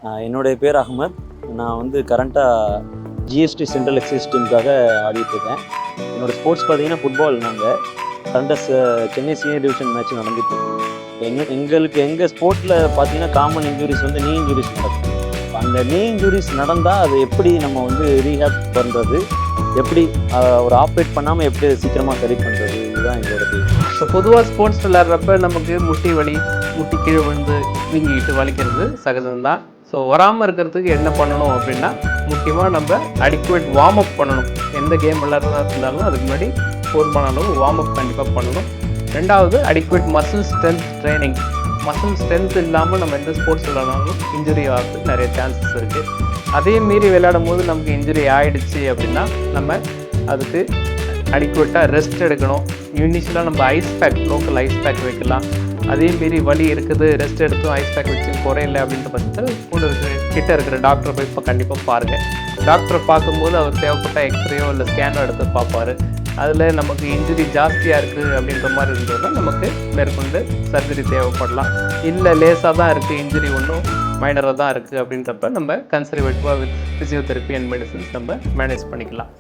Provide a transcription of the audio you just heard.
என்னுடைய பேர் அகமத். நான் வந்து கரண்ட்டாக ஜிஎஸ்டி சென்ட்ரல் எக்ஸைஸ் டீமுக்காக ஆடிட்டுருக்கேன். என்னோடய ஸ்போர்ட்ஸ் பார்த்தீங்கன்னா ஃபுட்பால். நாங்கள் கரண்ட்டாக சென்னை சீனியர் டிவிஷன் மேட்ச் நடந்துட்டு எங்கள் ஸ்போர்ட்டில் பார்த்தீங்கன்னா காமன் இன்ஜுரிஸ் வந்து நீ இன்ஜுரிஸ் நடக்கும். அந்த நீ இன்ஜுரிஸ் நடந்தால் அதை எப்படி நம்ம வந்து ரீஹேப் பண்ணுறது, எப்படி ஒரு ஆப்ரேட் பண்ணாமல் எப்படி சீக்கிரமாக சரி பண்ணுறது, இதுதான் எங்களோட. ஸோ பொதுவாக ஸ்போர்ட்ஸ் விளையாடுறப்ப நமக்கு முட்டி வலி, முட்டி கீழே விழுந்து வீங்கிட்டு வலிக்கிறது சகஜம்தான். ஸோ வராமல் இருக்கிறதுக்கு என்ன பண்ணணும் அப்படின்னா, முக்கியமாக நம்ம அடிக்குவேட் வார்ம் அப் பண்ணணும். எந்த கேம் விளையாடுறதா இருந்தாலும் அதுக்கு முன்னாடி போதுமான அளவு வார்ம் அப் கண்டிப்பாக பண்ணணும். ரெண்டாவது adequate muscle strength training. Muscle strength இல்லாமல் நம்ம எந்த ஸ்போர்ட்ஸ் விளையாடாலும் இன்ஜுரி ஆகிறதுக்கு நிறைய சான்சஸ் இருக்குது. அதே மீறி விளையாடும் போது நமக்கு இன்ஜுரி ஆகிடுச்சு அப்படின்னா நம்ம அதுக்கு அடிக்குவேட்டாக ரெஸ்ட் எடுக்கணும். இனிஷியலாக நம்ம ice pack, local ice pack வைக்கலாம். அதே மாரி வலி இருக்குது, ரெஸ்ட் எடுத்தும் ஐஸ் பேக் வச்சு குறையில அப்படின்ற பட்சத்தில் கூட கிட்ட இருக்கிற டாக்டரை போய் இப்போ கண்டிப்பாக பாருங்கள். டாக்டரை பார்க்கும்போது அவர் தேவைப்பட்ட எக்ஸ்ரேயோ இல்லை ஸ்கேனோ எடுத்து பார்ப்பார். அதில் நமக்கு இன்ஜுரி ஜாஸ்தியாக இருக்குது அப்படின்ற மாதிரி இருந்ததுன்னா நமக்கு மேற்கொண்டு சர்ஜரி தேவைப்படலாம். இல்லை லேசாக தான் இருக்குது, இன்ஜுரி ஒன்றும் மைனராக தான் இருக்குது அப்படின்றப்ப நம்ம கன்சர்வேட்டிவாக வித் ஃபிசியோதெரப்பி அண்ட் மெடிசன்ஸ் நம்ம மேனேஜ் பண்ணிக்கலாம்.